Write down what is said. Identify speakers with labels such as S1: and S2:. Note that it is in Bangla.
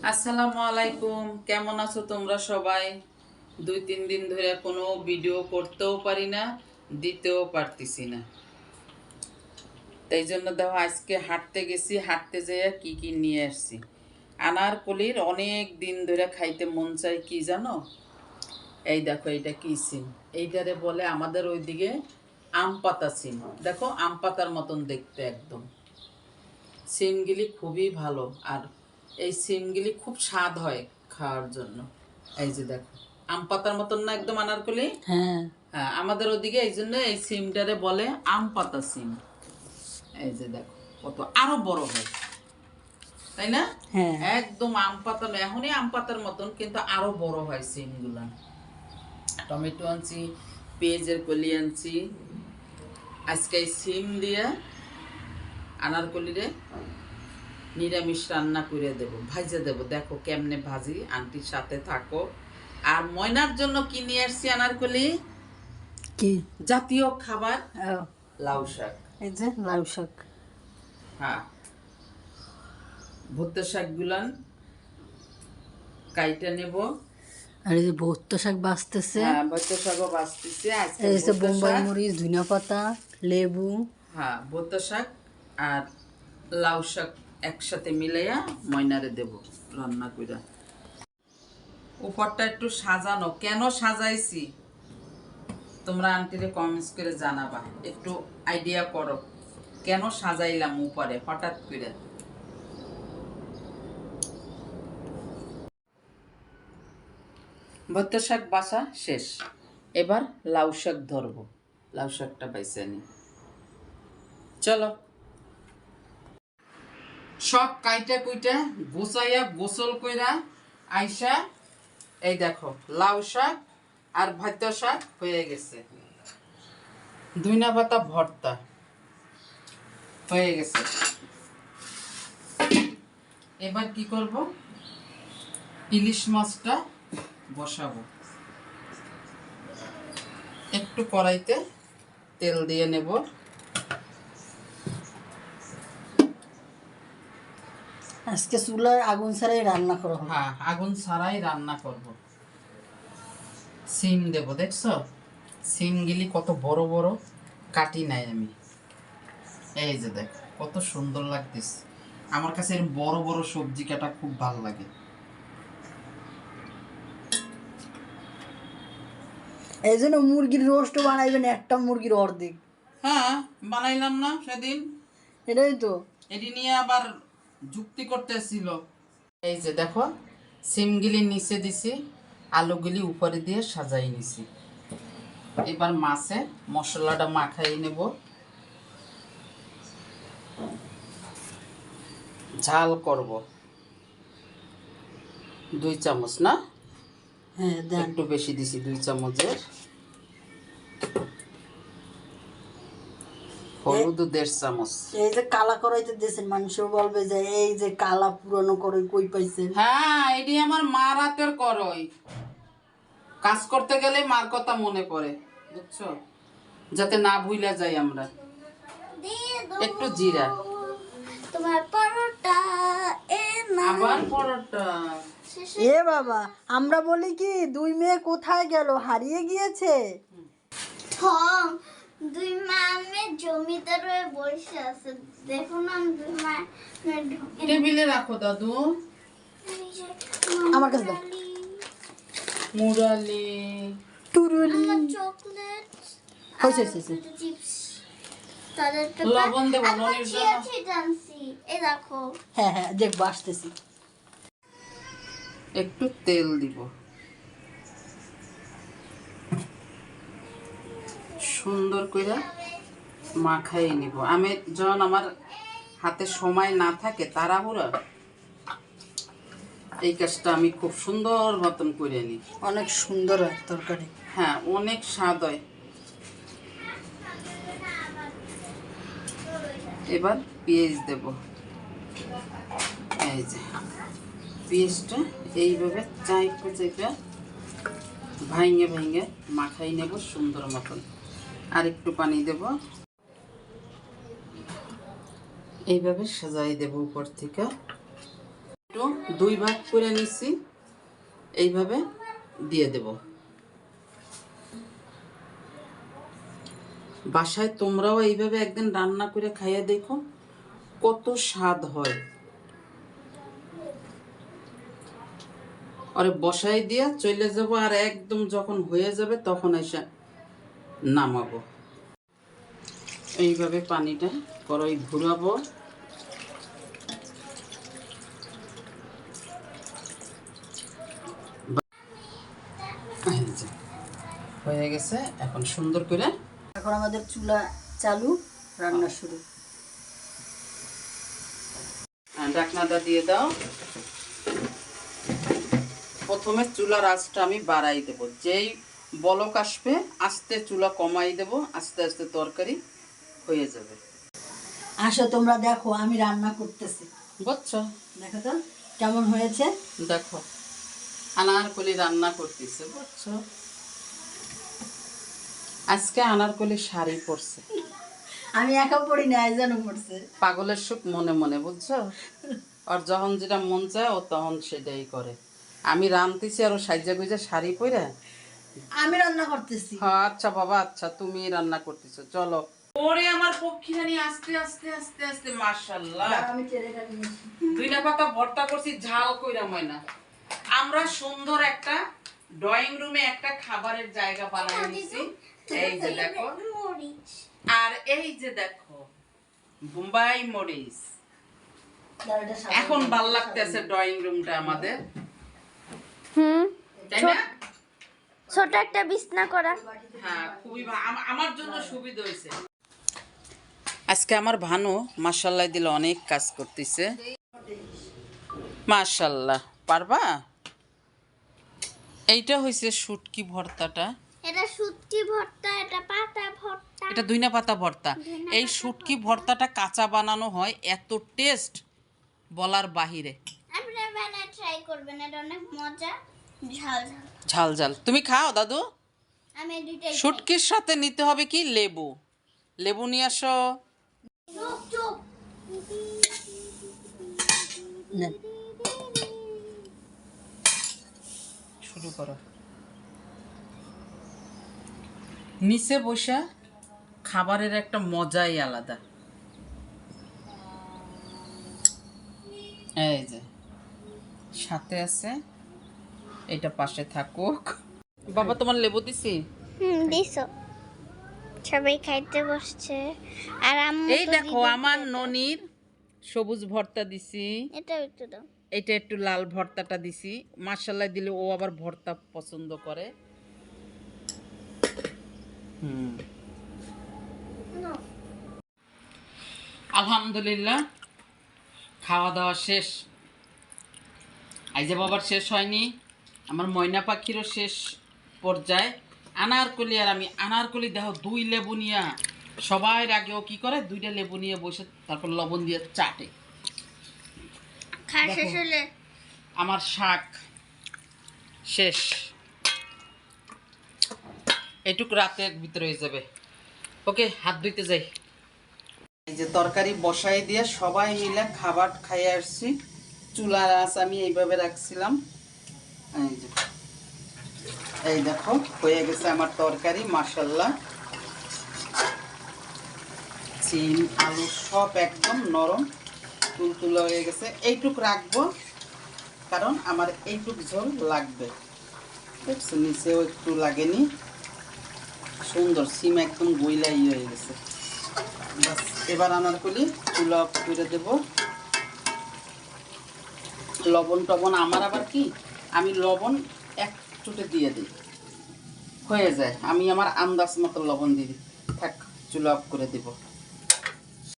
S1: আসসালামু আলাইকুম, কেমন আছো তোমরা সবাই? 2-3 দিন ধরে কোনো ভিডিও করতেও পারি না, দিতেও পারতেছি না। তাই জন্য দেখো আজকে হাঁটতে গেছি, হাঁটতে যেয়ে কি কি নিয়ে আসছি। আনারকলির অনেক দিন ধরে খাইতে মন চাই, কি জানো? এই দেখো, এটা কি সিম, এইটারে বলে আমাদের ওইদিকে আম পাতা সিম। দেখো আম পাতার মতন দেখতে একদম। সিমগুলি খুবই ভালো, আর এই সিমগুলি খুব স্বাদ হয় খাওয়ার জন্য। এই যে দেখো, আম পাতার মতন না একদম আনারকলি।
S2: হ্যাঁ
S1: হ্যাঁ, আমাদের ওদিকে এই জন্য এই সিমটারে বলে আম পাতা সিম। এই যে দেখো কত আরো বড় হয়, তাই না?
S2: হ্যাঁ
S1: একদম আম পাতা না, এখনই আম পাতার মতন, কিন্তু আরো বড় হয় সিমগুলা। টমেটো আনছি, পেঁয়াজের কলি আনছি। আজকে এই সিম দিয়ে আনারকলিরে নিরামিষ রান্না করে দেব, ভাজে দেব। দেখো কেমনে ভাজি, আন্টির সাথে থাকো। আর ময়নার জন্য কি নিয়ে আসছি আনারকলি?
S2: কি
S1: জাতীয় খাবার
S2: ও,
S1: লাউ শাক।
S2: এই যে লাউ শাক।
S1: হ্যাঁ, ভুট্টা শাক গুলান কাইটা নেব।
S2: আর এই যে ভুট্টা শাক বাছতেছে।
S1: হ্যাঁ, ভুট্টা শাকও বাছতেছি আজকে।
S2: এই যে
S1: ভুট্টা
S2: বোম্বাই
S1: শাক,
S2: মরিচ, ধনিয়া পাতা, লেবু।
S1: হ্যাঁ ভুট্টা শাক আর লাউ শাক একসাথে মিলাইয়া ময়নারে দেব রান্না কইরা। উপরটা একটু সাজানো, কেন সাজাইছি তোমরা আন্টিরে কমেন্টস করে জানাবা, একটু আইডিয়া করো কেন সাজাইলাম উপরে হঠাৎ করে। ভুট্টা শাক বাসা শেষ, এবার লাউ শাক ধরবো। লাউ শাকটা বাইসে নি, চলো। সব কাইটা কুইটা গোছাইয়া গোসল কইরা আইসা এই দেখো লাউ শাক আর ভুট্টা শাক হয়ে গেছে। ধনিয়া পাতা ভর্তা হয়ে গেছে। এবার কি করব, ইলিশ মাছটা বসাবো। একটু কড়াইতে তেল দিয়ে নেব।
S2: আজকে চুলার আগুন ছাড়াই রান্না করা হবে।
S1: হ্যাঁ, আগুন ছাড়াই রান্না করব। সিম দেব, দেখছো সিমগুলি কত বড় বড়, কাটি নাই আমি। এই যে দেখ কত সুন্দর লাগতেছে। আমার কাছে এর বড় বড় সবজি কাটা খুব ভালো লাগে।
S2: এই জন্য মুরগির রোস্ট বানাইবেন, একটা মুরগির অর্ধেক।
S1: হ্যাঁ, বানাইলাম না সেদিন,
S2: এটাই তো।
S1: এটি নিয়ে আবার যুক্তি করতেছিল। এই যে দেখো, সিমগুলি নিচে দিছি, আলুগুলি উপরে দিয়ে সাজাই নিছি। এবার মাছে মশলাটা মাখাই নেব। ঝাল করব 2 চামচ, না
S2: হ্যাঁ দেন।
S1: একটু বেশি দিছি, 2 চামচের। হলুদ 1.5 চামচ।
S2: এই যে কালা করাইতে দিয়েছেন, মানুষ বলবে যে এই যে কালা পুরানো করে কই পাইছেন।
S1: হ্যাঁ, এটি আমার মার হাতের করই। কাজ করতে গেলে মার কথা মনে পড়ে, বুঝছো, যাতে না ভুইলা যাই আমরা। একটু জিরা,
S3: তোমার পরোটা
S1: আবার পরোটা।
S2: এ বাবা, আমরা বলি কি 2 মেয়ে কোথায় গেল, হারিয়ে গিয়েছে।
S3: দুই মামে জমিদার হয়ে বসে আছে, দেখুন আমি দুই মা
S1: টেবিলে রাখো দাদু।
S2: আমার কাছে দাও।
S1: মুরালি,
S2: টুরুলি।
S3: চকলেট
S2: হয়েছে হয়েছে।
S3: চিপস তাদের
S1: লবণ দেবো ননির জন্য।
S3: জানছি এই দেখো।
S2: হ্যাঁ হ্যাঁ দেখবো, আসতেছি।
S1: একটু তেল দিব, সুন্দর করে মাখাই নিব। আমি যখন আমার হাতে সময় না থাকে, তাড়াহুড়া, এই কাজটা আমি খুব সুন্দর মতন করে নিই।
S2: অনেক সুন্দর হয় তরকারি।
S1: হ্যাঁ, অনেক স্বাদ হয়। এবার পেঁয়াজ দেব। এই যে পেঁয়াজটা এইভাবে চাইপা চাইপা ভাঙে ভাঙে মাখাই নেব সুন্দর মতন। আর একটু পানি দেব, এইভাবে সাজাই দেব উপর থেকে। একটু একটু 2 ভাগ করে নিছি, এইভাবে দিয়ে দেব। বাসায় তোমরাও এইভাবে একদিন রান্না করে খাইয়ে দেখো, কত স্বাদ হয়। আরে বসাই দিয়া চলে যাব, আর একদম যখন হয়ে যাবে তখন এসে নামাবো। এইভাবে পানিটা কড়াই ঘুরাবো। এই যে, হয়ে গেছে। এখন সুন্দর করে
S2: এখন আমাদের চুলা চালু, রান্না শুরু।
S1: ঢাকনাটা দিয়ে দাও। প্রথমে চুলার আঁচটা আমি বাড়াই দেব, যেই বলক আসবে আস্তে চুলা কমাই দেব, আস্তে আস্তে তরকারি হয়ে যাবে।
S2: আসো তোমরা দেখো আমি রান্না করতেছি,
S1: বুঝছো?
S2: দেখো তো কেমন হয়েছে।
S1: দেখো আনারকলি রান্না করতেছে, বুঝছো? আজকে আনারকলি শাড়ি পরছে।
S2: আমি একা পড়ি না, যেন পড়ছে।
S1: পাগলের সুখ মনে মনে, বুঝছো? আর যখন যেটা মন চায় ও তখন সেটাই করে। আমি রাঁধতেছি আর ও সাইজা গুইজা শাড়ি পরে।
S2: আমি রান্না করতেছি।
S1: হ্যাঁ আচ্ছা বাবা, আচ্ছা তুমি রান্না করতেছো, চলো। ওরে আমার পক্ষী রানী, আস্তে আস্তে আস্তে আস্তে, মাশাআল্লাহ।
S2: আমি চেরেটা নিয়েছি।
S1: 2 পাতা ভর্তা করছি, ঝাল কইরা ময়না। আমরা সুন্দর একটা ড্রয়িং রুমে একটা খাবারের জায়গা বানাই নিছি। এই যে দেখো,
S3: মরিচ।
S1: আর এই যে দেখো বোম্বাই মরিচ।
S2: দাও এটা সাজাও।
S1: এখন ভাল লাগতেছে ড্রয়িং রুমটা আমাদের, তাই না?
S3: ছোট একটা বিছনা করা।
S1: হ্যাঁ, খুবই আমার জন্য সুবিধা হয়েছে। আজকে আমার ভানু মাশাআল্লাহ দিল অনেক কাজ করতেছে। মাশাআল্লাহ, পারবা? এইটা হইছে শুটকি ভর্তাটা,
S3: এটা শুটকি ভর্তা, এটা পাতা ভর্তা।
S1: এটা ধইনা পাতা ভর্তা। এই শুটকি ভর্তাটা কাঁচা বানানো হয়, এত টেস্ট বলার বাহিরে।
S3: আপনারা বানায় ট্রাই করবেন, এটা অনেক মজা, ঝাল ঝাল।
S1: ঝাল ঝাল। তুমি খাও দাদু?
S3: আমি দুইটাই খাই।
S1: শুটকির সাথে নিতে হবে কি লেবু। লেবু নিয়ে আসো।
S3: চুপ চুপ।
S2: নেন।
S1: শুরু করো। নিচে বসা খাবারের একটা মজাই আলাদা। এই যে সাথে আছে, এটা পাশে থাকুক। বাবা তোমার লেবু দিছি?
S3: দিছো। সবাই খাইতে বসছে আর আম্মু
S1: এই
S3: তো
S1: দেখো
S3: দিদি
S1: আমার
S3: খেতে।
S1: ননির সবুজ ভর্তা দিছি,
S3: এটাও একটু দাও।
S1: এটা একটু লাল ভর্তাটা দিছি। মাশাআল্লাহ দিলে ও আবার ভর্তা পছন্দ করে। আলহামদুলিল্লাহ, খাওয়া দাওয়া শেষ। আইজা বাবার শেষ হয়নি, আমার ময়না পাখিরও শেষ পর্যায়ে। আনারকলি আর আমি, আনারকলি দেখো 2 লেবু নিয়ে, সবাই আগেও কি করে 2টা লেবু নিয়ে বসে তারপর লবণ দিয়ে চাটে।
S3: খাওয়া শেষ হলে
S1: আমার শাক শেষ, এটুক রাতের ভিতরে হয়ে যাবে। ওকে, হাত ধুইতে যাই। এই যে তরকারি বসাই দিয়ে সবাই মিলে খাবার খাইয়ে আসছি। চুলার আঁচ আমি এইভাবে রাখছিলাম। এই যে, এই দেখো হয়ে গেছে আমার তরকারি, মাশাআল্লাহ। সিম আলু সব একদম নরম তুলতুলে হয়ে গেছে। এইটুক রাখবো কারণ আমার এইটুক ঝোল লাগবে। দেখছো নিচেও একটু লাগেনি, সুন্দর সিম একদম গইলাই হয়ে গেছে। বাস এবার আনারকলি চুলা অফ করে দেব। লবণ টবণ আমার আবার কি, আমি লবণ এক চুটে দিয়ে দিই, হয়ে যায়। আমি আমার আন্দাজ মতো লবণ দিয়ে দিই। থাক, চুলা অফ করে দেব।